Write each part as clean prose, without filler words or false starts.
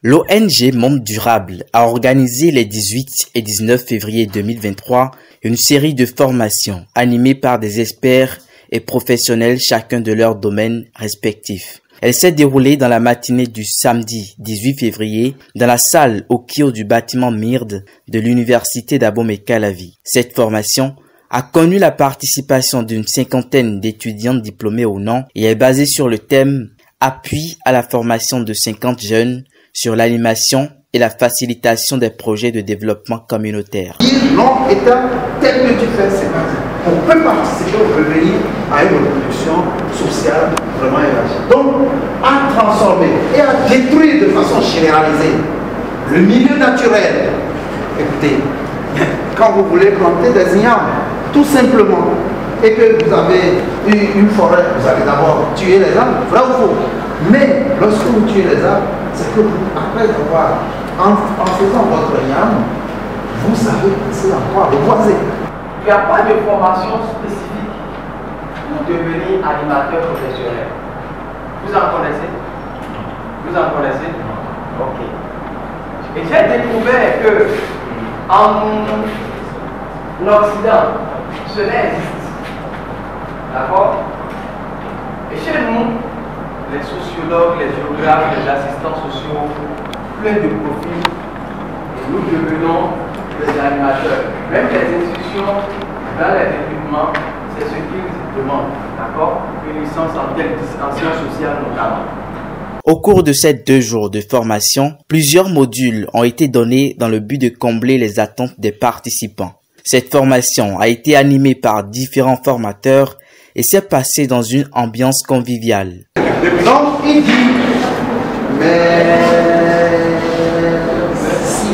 L'ONG Monde Durable a organisé les 18 et 19 février 2023 une série de formations animées par des experts et professionnels chacun de leur domaine respectif. Elle s'est déroulée dans la matinée du samedi 18 février dans la salle au kiosque du bâtiment MIRD de l'université d'Abomey-Calavi. Cette formation a connu la participation d'une cinquantaine d'étudiantes diplômées ou non et est basée sur le thème « Appui à la formation de 50 jeunes » sur l'animation et la facilitation des projets de développement communautaire. Non, état tel que tu fais, c'est pas ça. On peut participer au revenir à une reproduction sociale vraiment élargie. Donc, à transformer et à détruire de façon généralisée le milieu naturel. Écoutez, quand vous voulez planter des ignames, tout simplement, et que vous avez eu une forêt, vous allez d'abord tuer les arbres, là où il faut. Mais lorsque vous tuez les arbres, c'est que vous, après avoir, en faisant votre igname, vous savez passer encore le boiser. Il n'y a pas de formation spécifique pour devenir animateur professionnel. Vous en connaissez? Vous en connaissez? Ok. Et j'ai découvert que en Occident, cela existe. D'accord? Et chez nous, les sociologues, les géographes, les assistants sociaux, plein de profils, et nous devenons des animateurs. Même les institutions, dans les recrutements, c'est ce qu'ils demandent. D'accord? Une licence en sciences sociales notamment. Au cours de ces 2 jours de formation, plusieurs modules ont été donnés dans le but de combler les attentes des participants. Cette formation a été animée par différents formateurs et s'est passée dans une ambiance conviviale. Donc, il dit, mais si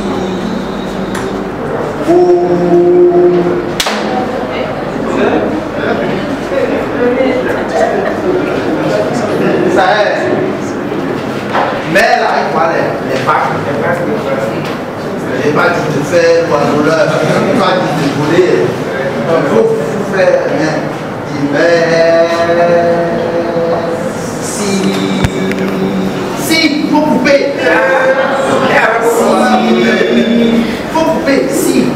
ça est. Mais là, il faut aller. Les packs. Je n'ai pas dit de faire l'oiseau-leur. Je n'ai pas dit de voler. Il faut faire rien. Mais si, il faut couper. Faut couper. Si.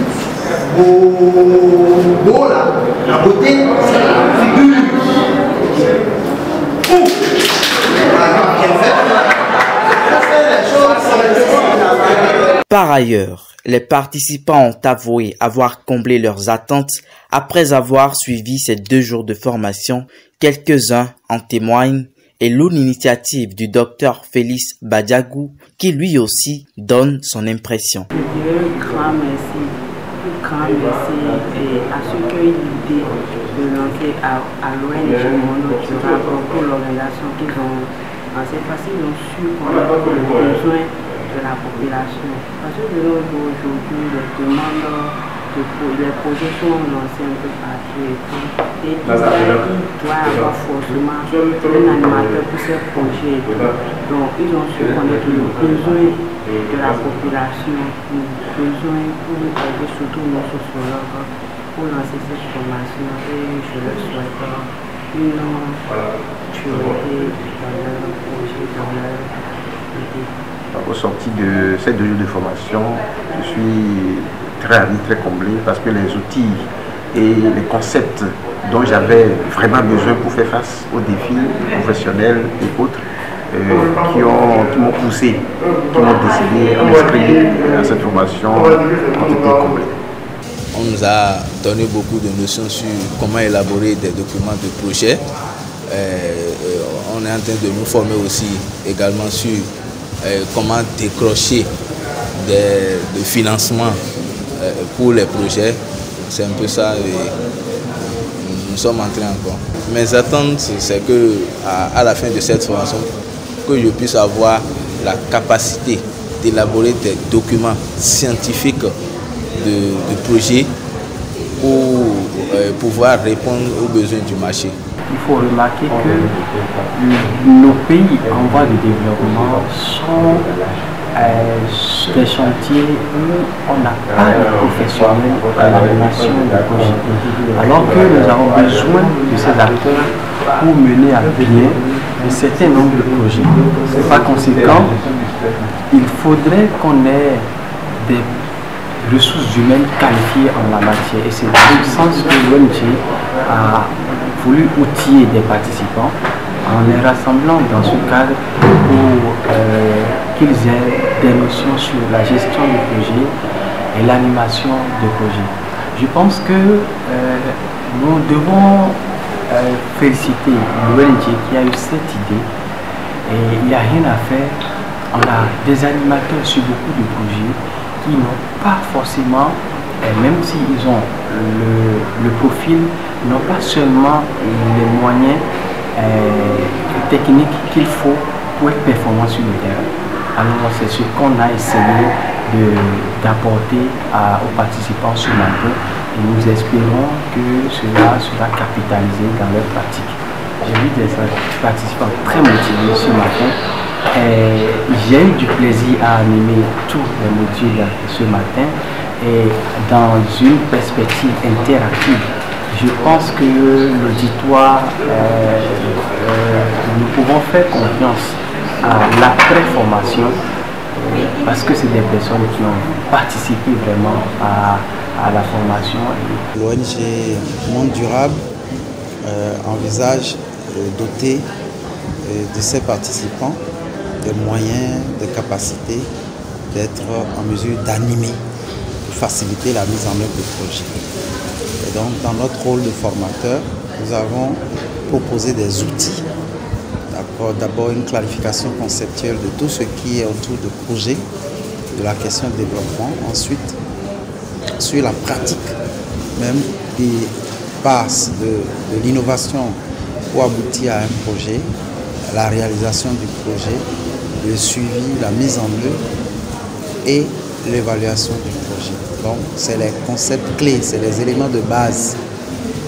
Beau là, la beauté, c'est la figure. Par ailleurs, les participants ont avoué avoir comblé leurs attentes après avoir suivi ces 2 jours de formation. Quelques-uns en témoignent et louent l'initiative du docteur Félix Badiagou qui lui aussi donne son impression. Je dirais un grand merci à ceux qui ont eu l'idée de lancer à l'ONG Monde Durable pour l'organisation qu'ils ont lancée parce qu'ils ont su connaître le besoin de la population. Parce que de nos jours aujourd'hui, les demandes, les projets sont lancés un peu partout et tout. Et il doit avoir forcément un animateur pour ces projets. Donc ils ont su connaître le besoin de la population, le besoin pour nous aider, surtout nos sociologues, pour lancer cette formation. Et je le souhaite une maturité dans leur projet, dans leur idée. Au sorti de ces 2 jours de formation, je suis très ravi, très comblé parce que les outils et les concepts dont j'avais vraiment besoin pour faire face aux défis professionnels et autres qui m'ont poussé, qui m'ont décidé à m'inscrire à cette formation ont été comblés. On nous a donné beaucoup de notions sur comment élaborer des documents de projet. On est en train de nous former aussi également sur comment décrocher des financements pour les projets. C'est un peu ça et nous sommes en train encore. Mes attentes, c'est que à la fin de cette formation, que je puisse avoir la capacité d'élaborer des documents scientifiques de projets pour pouvoir répondre aux besoins du marché. Il faut remarquer que nos pays en voie de développement sont des chantiers où on n'a pas de professionnels en animation de projet. Alors que nous avons besoin de ces acteurs pour mener à bien un certain nombre de projets. Par conséquent, il faudrait qu'on ait des ressources humaines qualifiées en la matière. Et c'est dans le sens que l'ONG a voulu outiller des participants en les rassemblant dans ce cadre pour qu'ils aient des notions sur la gestion du projet et l'animation du projet. Je pense que nous devons féliciter l'ONG qui a eu cette idée, et il n'y a rien à faire. On a des animateurs sur beaucoup de projets qui n'ont pas forcément, même s'ils ont le profil, n'ont pas seulement les moyens techniques qu'il faut pour être performant sur le terrain. Alors c'est ce qu'on a essayé d'apporter aux participants ce matin, et nous espérons que cela sera capitalisé dans leur pratique. J'ai vu des participants très motivés ce matin. J'ai eu du plaisir à animer tous les modules ce matin, et dans une perspective interactive. Je pense que l'auditoire, nous pouvons faire confiance à l'après-formation, parce que c'est des personnes qui ont participé vraiment à la formation. L'ONG Monde Durable envisage de doter de ses participants des moyens, des capacités d'être en mesure d'animer, de faciliter la mise en œuvre du projet. Et donc, dans notre rôle de formateur, nous avons proposé des outils. D'abord, une clarification conceptuelle de tout ce qui est autour du projet, de la question de développement. Ensuite, sur la pratique même qui passe de l'innovation pour aboutir à un projet, la réalisation du projet, le suivi, la mise en œuvre et l'évaluation du projet. Donc, c'est les concepts clés, c'est les éléments de base.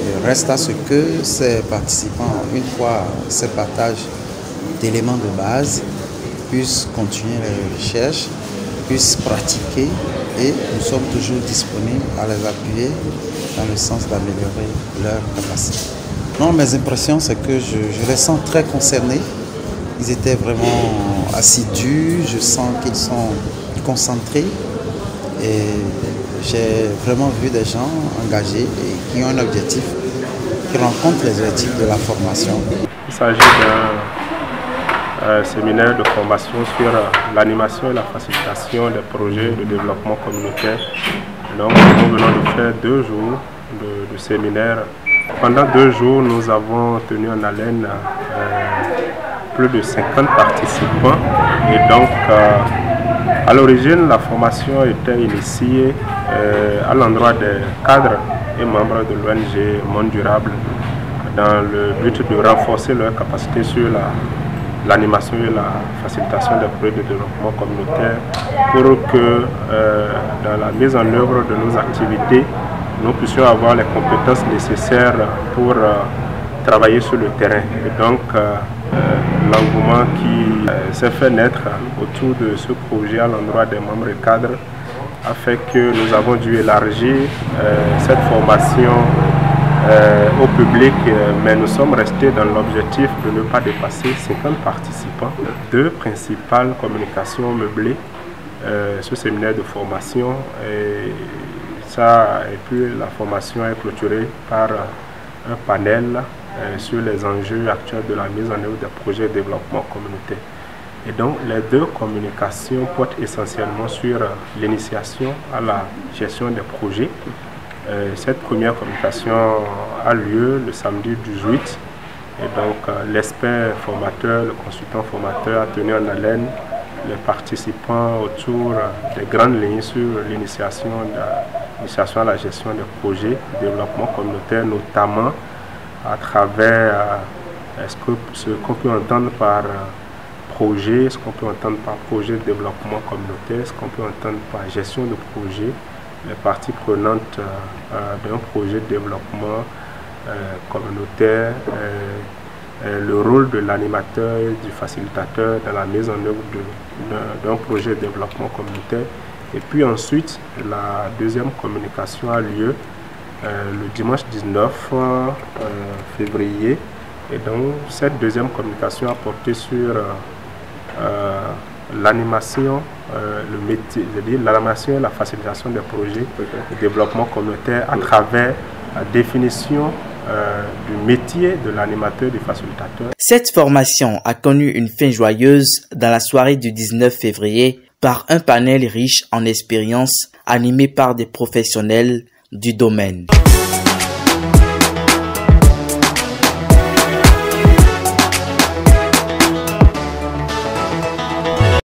Il reste à ce que ces participants, une fois ces partages d'éléments de base, puissent continuer les recherches, puissent pratiquer, et nous sommes toujours disponibles à les appuyer dans le sens d'améliorer leurs capacités. Non, mes impressions, c'est que je les sens très concernés. Ils étaient vraiment assidus, je sens qu'ils sont concentrés, et j'ai vraiment vu des gens engagés et qui ont un objectif, qui rencontrent les objectifs de la formation. Il s'agit d'un séminaire de formation sur l'animation et la facilitation des projets de développement communautaire. Donc nous venons de faire 2 jours de séminaire. Pendant 2 jours, nous avons tenu en haleine plus de 50 participants, et donc à l'origine la formation était initiée à l'endroit des cadres et membres de l'ONG Monde Durable dans le but de renforcer leurs capacités sur l'animation et la facilitation des projets de développement communautaire, pour que dans la mise en œuvre de nos activités, nous puissions avoir les compétences nécessaires pour travailler sur le terrain. Et donc, l'engouement qui s'est fait naître autour de ce projet à l'endroit des membres et cadres a fait que nous avons dû élargir cette formation au public, mais nous sommes restés dans l'objectif de ne pas dépasser 50 participants. 2 principales communications meublées, ce séminaire de formation, et puis la formation est clôturée par un panel sur les enjeux actuels de la mise en œuvre des projets de développement communautaire. Et donc les 2 communications portent essentiellement sur l'initiation à la gestion des projets. Cette première communication a lieu le samedi 18, et donc l'expert formateur, le consultant formateur a tenu en haleine les participants autour des grandes lignes sur l'initiation à la gestion des projets de développement communautaire, notamment à travers ce qu'on peut entendre par projet, ce qu'on peut entendre par projet de développement communautaire, ce qu'on peut entendre par gestion de projet, les parties prenantes d'un projet de développement communautaire, le rôle de l'animateur et du facilitateur dans la mise en œuvre d'un projet de développement communautaire. Et puis ensuite, la deuxième communication a lieu le dimanche 19 février Et donc, cette deuxième communication a porté sur l'animation, le métier, c'est-à-dire l'animation et la facilitation des projets de développement communautaire à travers la définition du métier de l'animateur, du facilitateur. Cette formation a connu une fin joyeuse dans la soirée du 19 février par un panel riche en expériences animé par des professionnels du domaine.